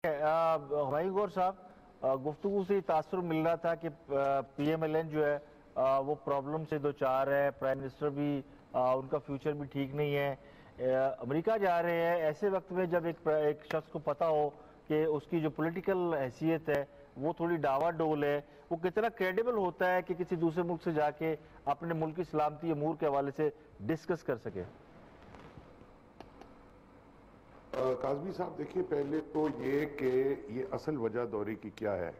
हमारी गौर साहब गुफ्तगू से तासुर मिल रहा था कि पीएमएलएन जो है वो प्रॉब्लम से दो चार है। प्राइम मिनिस्टर भी उनका फ्यूचर भी ठीक नहीं है। अमेरिका जा रहे हैं ऐसे वक्त में जब एक शख्स को पता हो कि उसकी जो पॉलिटिकल हैसियत है वो थोड़ी डावाडोल है, वो कितना क्रेडिबल होता है कि किसी दूसरे मुल्क से जाके अपने मुल्क की सलामती अमूर के हवाले से डिस्कस कर सके। काज़मी साहब देखिए, पहले तो ये कि ये असल वजह दौरे की क्या है,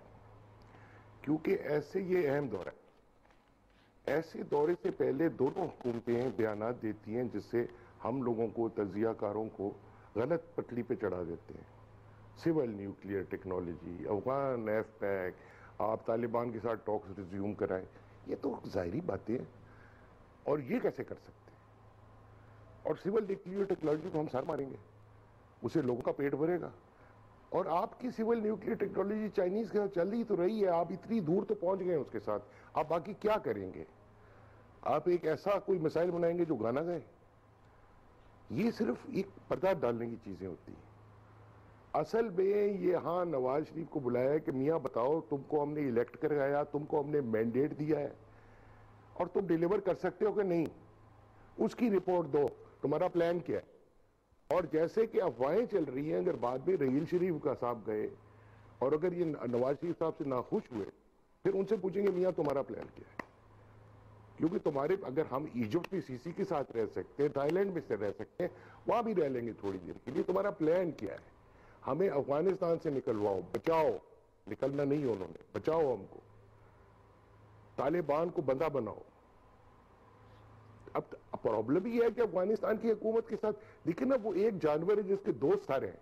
क्योंकि ऐसे ये अहम दौरा है। ऐसे दौरे से पहले दोनों हुकूमतें बयानात देती हैं जिससे हम लोगों को, तजियाकारों को गलत पटड़ी पे चढ़ा देते हैं। Civil nuclear technology, Afghan Af Pak, आप तालिबान के साथ टॉक्स रिज्यूम कराएं, ये तो जाहिरी बातें हैं। और ये कैसे कर सकते हैं? और सिविल न्यूक्लियर टेक्नोलॉजी को हम सर मारेंगे, उसे लोगों का पेट भरेगा। और आपकी सिविल न्यूक्लियर टेक्नोलॉजी चाइनीज के साथ चल ही तो रही है, आप इतनी दूर तो पहुंच गए उसके साथ, आप बाकी क्या करेंगे? आप एक ऐसा कोई मिसाइल बनाएंगे जो गाना गाए? ये सिर्फ एक पर्दा डालने की चीजें होती हैं। असल में ये हाँ नवाज शरीफ को बुलाया है कि मियाँ बताओ, तुमको हमने इलेक्ट करवाया, तुमको हमने मैंडेट दिया है और तुम डिलीवर कर सकते हो कि नहीं, उसकी रिपोर्ट दो, तुम्हारा प्लान क्या है। और जैसे कि अफवाहें चल रही हैं, अगर बाद में रहील शरीफ का साहब गए और अगर ये नवाज शरीफ साहब से नाखुश हुए, फिर उनसे पूछेंगे मियाँ तुम्हारा प्लान क्या है? क्योंकि तुम्हारे, अगर हम इजिप्ट में सीसी के साथ रह सकते हैं, थाईलैंड में से रह सकते हैं, वहां भी रह लेंगे थोड़ी देर के लिए, तुम्हारा प्लान क्या है? हमें अफगानिस्तान से निकलवाओ, बचाओ, निकलना नहीं उन्होंने, बचाओ हमको, तालिबान को बंदा बनाओ। अब प्रॉब्लम ही है कि अफगानिस्तान की हुकूमत के साथ, देखिए ना, वो एक जानवर है जिसके दो सर हैं,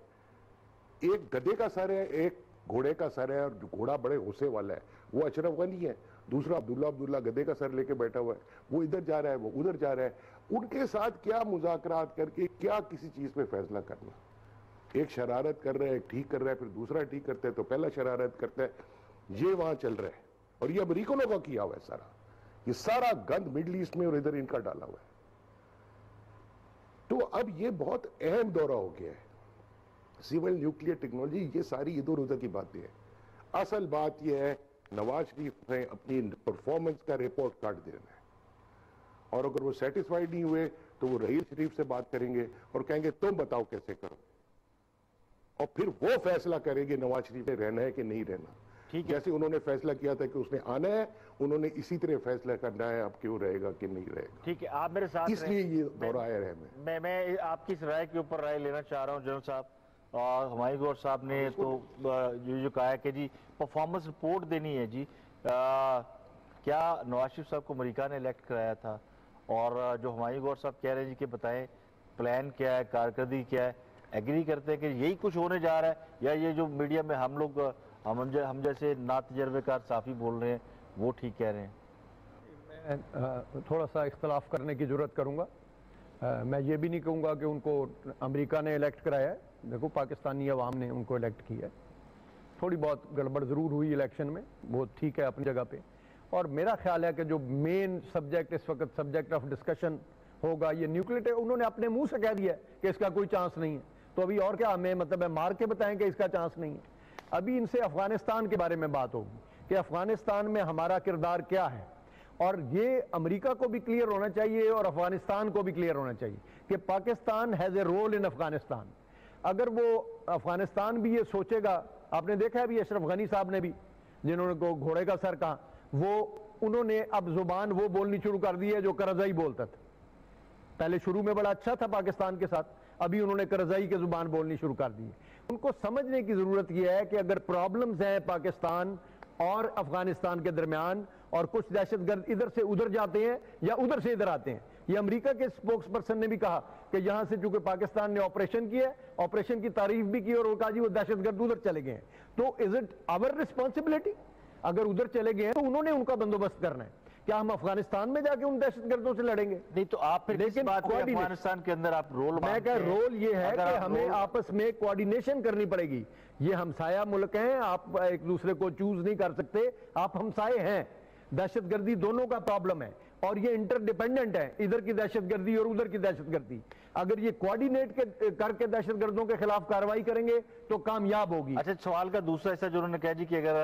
एक गधे का सर है, एक घोड़े का सर है, और घोड़ा बड़े गुस्से वाला है, वो अशरफ गनी है। दूसरा अब्दुल्ला गधे का सर लेके बैठा हुआ है, वो इधर जा रहा है, वो उधर जा रहा है। उनके साथ क्या मुज़ाकरात करके क्या किसी चीज पे फैसला करना? एक शरारत कर रहा है, एक ठीक कर रहा है, फिर दूसरा ठीक करता है, तो पहला शरारत करता है, ये वहां चल रहा है। और ये अमरीकनों का किया हुआ है सारा, ये सारा गंद मिडल ईस्ट में और इधर इनका डाला हुआ है। तो अब ये बहुत अहम दौरा हो गया है, सिविल न्यूक्लियर टेक्नोलॉजी, ये सारी इधर उधर की बातें हैं। असल बात यह है, नवाज शरीफ ने अपनी परफॉर्मेंस का रिपोर्ट कार्ड देना है, और अगर वो सेटिस्फाइड नहीं हुए तो वो रहील शरीफ से बात करेंगे और कहेंगे तुम बताओ कैसे करो, और फिर वो फैसला करेंगे नवाज शरीफ ने रहना है कि नहीं रहना। जैसे उन्होंने फैसला किया था कि उसने आना है, उन्होंने इसी तरह फैसला करना है अब क्यों रहेगा कि नहीं रहेगा। ठीक है, आप मेरे साथ, इसलिए ये दौरा आया है। मैं आपकी इस राय के ऊपर राय लेना चाह रहा हूँ जनरल साहब। और हमारी गौर साहब ने तो जो कहा है कि जी परफॉर्मेंस रिपोर्ट देनी है जी। क्या नवाज शरीफ साहब को अमेरिका ने इलेक्ट कराया था? और जो हमारी गौर साहब कह रहे हैं जी कि बताएं प्लान क्या है, कारकर्दगी क्या है? एग्री करते हैं कि यही कुछ होने जा रहा है, या ये जो मीडिया में हम लोग हम जैसे ना तजर्बेकार साफी बोल रहे हैं वो ठीक कह रहे हैं? मैं थोड़ा सा इख्तलाफ करने की जरूरत करूंगा। मैं ये भी नहीं कहूँगा कि उनको अमेरिका ने इलेक्ट कराया है। देखो, पाकिस्तानी अवाम ने उनको इलेक्ट किया है। थोड़ी बहुत गड़बड़ ज़रूर हुई इलेक्शन में, वो ठीक है अपनी जगह पे। और मेरा ख्याल है कि जो मेन सब्जेक्ट इस वक्त सब्जेक्ट ऑफ डिस्कशन होगा ये न्यूक्लियर, उन्होंने अपने मुंह से कह दिया है कि इसका कोई चांस नहीं है, तो अभी और क्या हमें मतलब है मार के बताएं कि इसका चांस नहीं है? अभी इनसे अफगानिस्तान के बारे में बात होगी कि अफगानिस्तान में हमारा किरदार क्या है, और ये अमेरिका को भी क्लियर होना चाहिए और अफगानिस्तान को भी क्लियर होना चाहिए कि Pakistan has a role in Afghanistan. अगर वो अफगानिस्तान भी ये सोचेगा, आपने देखा है भी अशरफ गनी साहब ने भी, जिन्होंने को घोड़े का सर कहा, वो उन्होंने अब जुबान वो बोलनी शुरू कर दी है जो करजाई बोलता था। पहले शुरू में बड़ा अच्छा था पाकिस्तान के साथ, अभी उन्होंने करजाई की जुबान बोलनी शुरू कर दी है। उनको समझने की जरूरत यह है कि अगर प्रॉब्लम्स हैं पाकिस्तान और अफगानिस्तान के दरमियान, और कुछ दहशतगर्द इधर से उधर जाते हैं या उधर से इधर आते हैं, ये अमेरिका के स्पोक्स पर्सन ने भी कहा कि यहां से चूंकि पाकिस्तान ने ऑपरेशन किया, ऑपरेशन की तारीफ भी की, और वो कहा जी वो दहशतगर्द उधर चले गए हैं। तो इज इट आवर रिस्पॉन्सिबिलिटी? अगर उधर चले गए हैं तो उन्होंने उनका बंदोबस्त करना है। क्या हम अफगानिस्तान में जाके उन दहशतगर्दों से लड़ेंगे? नहीं तो आप फिर लेकिन बात अफगानिस्तान के अंदर आप रोल, मैं कह रोल ये है कि हमें आपस में कोऑर्डिनेशन करनी पड़ेगी। ये हमसाया मुल्क हैं, आप एक दूसरे को चूज नहीं कर सकते, आप हमसाए हैं। दहशतगर्दी दोनों का प्रॉब्लम है और ये इंटरडिपेंडेंट है, इधर की दहशतगर्दी और उधर की दहशतगर्दी। अगर ये कोऑर्डिनेट करके दहशतगर्दों के खिलाफ कार्रवाई करेंगे तो कामयाब होगी। अच्छा, सवाल का दूसरा हिस्सा जो उन्होंने कहा जी कि अगर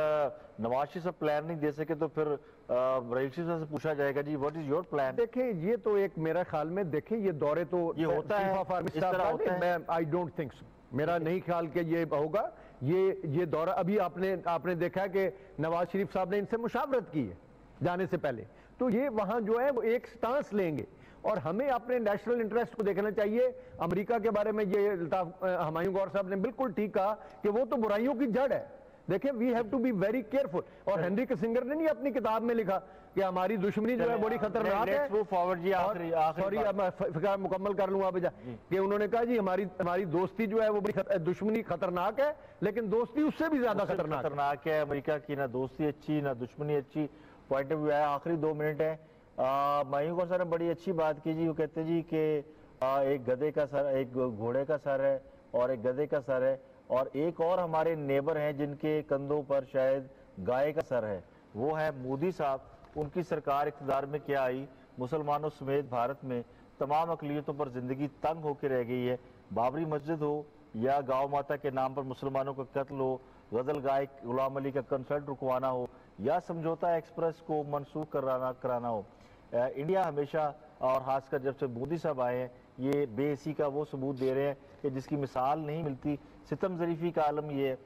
नवाज शरीफ साहब प्लान नहीं दे सके तो फिर रईस शरीफ साहब से पूछा जाएगा जी व्हाट इज योर प्लान। देखिए ये तो एक मेरा ख्याल में देखिए ये दौरे तो ये होता है, इस तरह होता है। मैं आई डोंट थिंक सो, मेरा नहीं ख्याल कि ये होगा। ये दौरा अभी आपने देखा कि नवाज शरीफ साहब ने इनसे मुशावरत की है जाने से पहले, तो ये वहां जो है वो एक स्टांस लेंगे और हमें अपने नेशनल इंटरेस्ट को देखना चाहिए। अमेरिका के बारे में ये हुमायूं गौर साहब ने बिल्कुल ठीक कहा कि वो तो बुराइयों की जड़ है। देखिए we have to be very careful. और हेनरी किसिंगर ने नहीं अपनी किताब में लिखा कि हमारी दुश्मनी जो है बड़ी खतरनाक है। सॉरी मैं फिक्र मुकम्मल कर लूंगा बजा कि उन्होंने कहा जी हमारी दोस्ती जो है वो बड़ी दुश्मनी खतरनाक है, लेकिन दोस्ती उससे भी ज्यादा खतरनाक है। अमेरिका की ना दोस्ती अच्छी ना दुश्मनी अच्छी पॉइंट ऑफ व्यू है। आखिरी 2 मिनट है। हुमायूं गौर साहब ने बड़ी अच्छी बात की जी। वो कहते जी कि एक गधे का सर, एक घोड़े का सर है और एक गधे का सर है, और एक और हमारे नेबर हैं जिनके कंधों पर शायद गाय का सर है, वो है मोदी साहब। उनकी सरकार इक़्तिदार में क्या आई, मुसलमानों समेत भारत में तमाम अक़लियतों पर जिंदगी तंग होकर रह गई है। बाबरी मस्जिद हो या गाँव माता के नाम पर मुसलमानों का कत्ल हो, गजल गायक गुलाम अली का कंसर्ट रुकवाना हो या समझौता एक्सप्रेस को मनसूख कराना हो, इंडिया हमेशा और खासकर जब से मोदी साहब आए हैं ये बेइसी का वो सबूत दे रहे हैं कि जिसकी मिसाल नहीं मिलती। सितम ज़रीफ़ी का आलम ये है,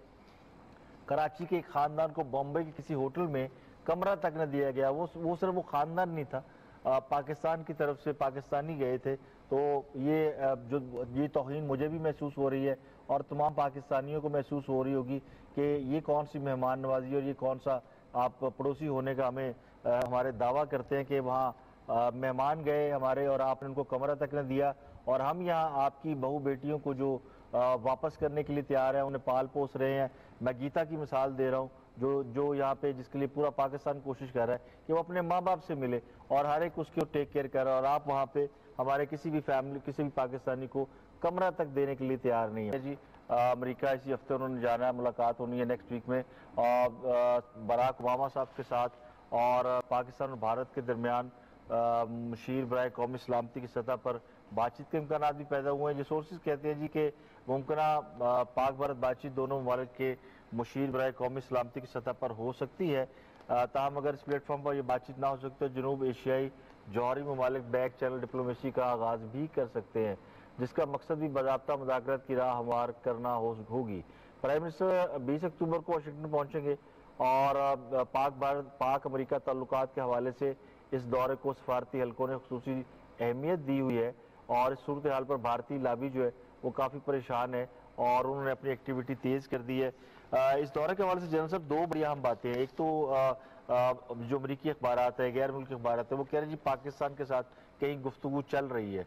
कराची के एक ख़ानदान को बॉम्बे के किसी होटल में कमरा तक न दिया गया। वो सिर्फ वो ख़ानदान नहीं था, पाकिस्तान की तरफ से पाकिस्तानी गए थे। तो ये तौहीन मुझे भी महसूस हो रही है और तमाम पाकिस्तानियों को महसूस हो रही होगी कि ये कौन सी मेहमान नवाजी और ये कौन सा आप पड़ोसी होने का हमारे दावा करते हैं कि वहाँ मेहमान गए हमारे और आपने उनको कमरा तक न दिया, और हम यहाँ आपकी बहू बेटियों को जो वापस करने के लिए तैयार हैं, उन्हें पाल पोस रहे हैं। मैं गीता की मिसाल दे रहा हूँ जो यहाँ पे जिसके लिए पूरा पाकिस्तान कोशिश कर रहा है कि वो अपने माँ बाप से मिले और हर एक उसको टेक केयर कर रहा है, और आप वहाँ पे हमारे किसी भी फैमिली किसी भी पाकिस्तानी को कमरा तक देने के लिए तैयार नहीं है जी। अमेरिका इसी हफ्ते उन्होंने जाना है, मुलाकात होनी है नेक्स्ट वीक में बराक ओबामा साहब के साथ, और पाकिस्तान और भारत के दरमियान मशीर बराए कौमी सलामती की सतह पर बातचीत के इम्कान भी पैदा हुए हैं। जो सोर्सेज कहते हैं जी कि मुमकिना पाक भारत बातचीत दोनों ममालिक के मशीर बराए कौमी सलामती की सतह पर हो सकती है। ताहम अगर इस प्लेटफॉर्म पर यह बातचीत ना हो सकती तो जनूब एशियाई जौहरी ममालिक बैक चैनल डिप्लोमेसी का आगाज़ भी कर सकते हैं, जिसका मकसद भी बाज़ाब्ता मुज़ाकरात की राह हमवार करना होगी। प्राइम मिनिस्टर 20 अक्टूबर को वाशिंगटन पहुँचेंगे और पाक अमेरिका ताल्लुकात के हवाले से इस दौरे को सफारती हलकों ने खुसूसी अहमियत दी हुई है, और इस सूरत हाल पर भारतीय लाबी जो है वो काफ़ी परेशान है और उन्होंने अपनी एक्टिविटी तेज़ कर दी है। इस दौरे के हवाले से जनरल साहब 2 बड़ी अहम बातें हैं। एक तो जो अमरीकी अखबारात है, गैर मुल्की अखबारात है, वो कह रहे हैं जी पाकिस्तान के साथ कहीं गुफ्तगू चल रही है।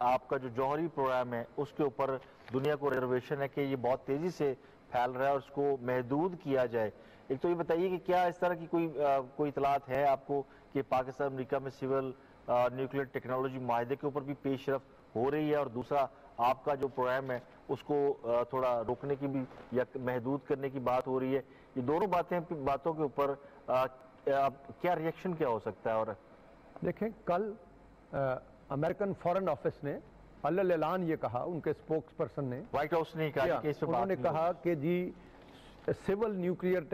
आपका जो जौहरी प्रोग्राम है उसके ऊपर दुनिया को रिजर्वेशन है कि ये बहुत तेज़ी से फैल रहा है और उसको महदूद किया जाए। एक तो ये बताइए कि क्या इस तरह की कोई इतलात है आपको कि पाकिस्तान अमेरिका में सिविल न्यूक्लियर टेक्नोलॉजी माहदे के ऊपर भी पेशरफ हो रही है, और दूसरा आपका जो प्रोग्राम है उसको थोड़ा रोकने की भी या महदूद करने की बात हो रही है। ये दोनों बातों के ऊपर क्या रिएक्शन क्या हो सकता है? और देखें कल अमेरिकन फॉरेन ऑफिस ने अल्ल ऐलान ये कहा, उनके स्पोक्स पर्सन ने, व्हाइट हाउस ने कहा कि उन्होंने कहा कि जी सिविल न्यूक्लियर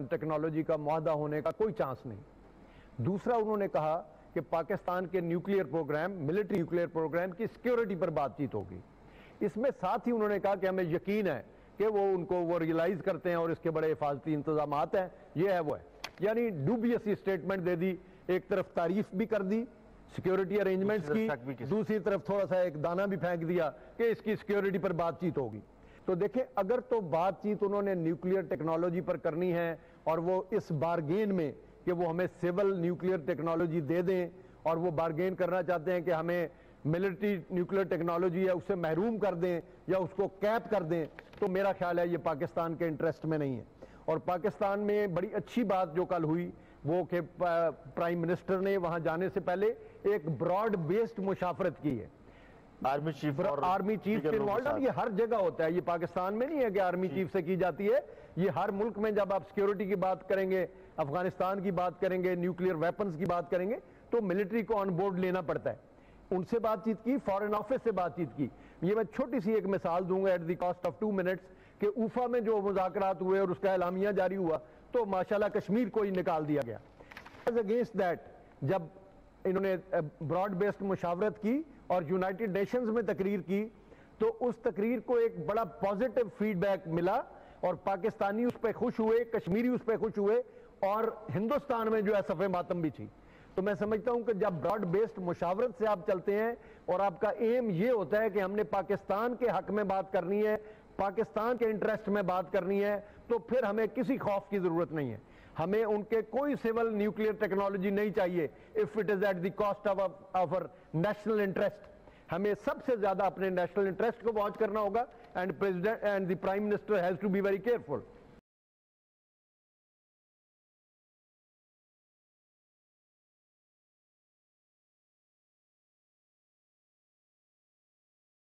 टेक्नोलॉजी का मुआहदा होने का कोई चांस नहीं। दूसरा उन्होंने कहा कि पाकिस्तान के nuclear programme, military nuclear programme की सिक्योरिटी पर बातचीत होगी। इसमें साथ ही उन्होंने कहा कि हमें यकीन है कि वो रियलाइज करते हैं और इसके बड़े हिफाजती इंतजाम हैं, ये है वो है। यानी डूबियस स्टेटमेंट दे दी, एक तरफ तारीफ भी कर दी सिक्योरिटी अरेंजमेंट्स की, दूसरी तरफ थोड़ा सा एक दाना भी फेंक दिया कि इसकी सिक्योरिटी पर बातचीत होगी। तो देखें अगर तो बातचीत उन्होंने न्यूक्लियर टेक्नोलॉजी पर करनी है और वो इस बारगेन में कि वो हमें सिविल न्यूक्लियर टेक्नोलॉजी दे दें, और वो बारगेन करना चाहते हैं कि हमें मिलिट्री न्यूक्लियर टेक्नोलॉजी है उससे महरूम कर दें या उसको कैप कर दें, तो मेरा ख्याल है ये पाकिस्तान के इंटरेस्ट में नहीं है। और पाकिस्तान में बड़ी अच्छी बात जो कल हुई वो कि प्राइम मिनिस्टर ने वहां जाने से पहले एक ब्रॉड बेस्ड मुशाफरत की है। आर्मी चीफ के इन्वॉल्व, ये हर जगह होता है, ये पाकिस्तान में नहीं है कि आर्मी चीफ से की जाती है, ये हर मुल्क में जब आप सिक्योरिटी की बात करेंगे, अफगानिस्तान की बात करेंगे, न्यूक्लियर वेपन्स की बात करेंगे, तो मिलिट्री को ऑन बोर्ड लेना पड़ता है। उनसे बातचीत की, फॉरेन ऑफिस से बातचीत की। ये मैं छोटी सी एक मिसाल दूंगा eight the cost of 2 minutes कि उफा में जो मुज़ाकरात हुए और उसका एलामिया जारी हुआ तो माशाल्लाह कश्मीर को ही निकाल दिया गया। अगेंस्ट दैट जब इन्होंने ब्रॉड बेस्ड मुशावरत की और यूनाइटेड नेशंस में तकरीर की तो उस तकरीर को एक बड़ा पॉजिटिव फीडबैक मिला और पाकिस्तानी उस पर खुश हुए, कश्मीरी उस पर खुश हुए और हिंदुस्तान में जो है सफ़े मातम भी थी। तो मैं समझता हूं कि जब ब्रॉड बेस्ड मुशावरत से आप चलते हैं और आपका एम ये होता है कि हमने पाकिस्तान के हक में बात करनी है, पाकिस्तान के इंटरेस्ट में बात करनी है, तो फिर हमें किसी खौफ की जरूरत नहीं है। हमें उनके कोई सिविल न्यूक्लियर टेक्नोलॉजी नहीं चाहिए if it is at the cost of our national interest. हमें सबसे ज्यादा अपने नेशनल इंटरेस्ट को वॉच करना होगा and president and the prime minister has to be very careful.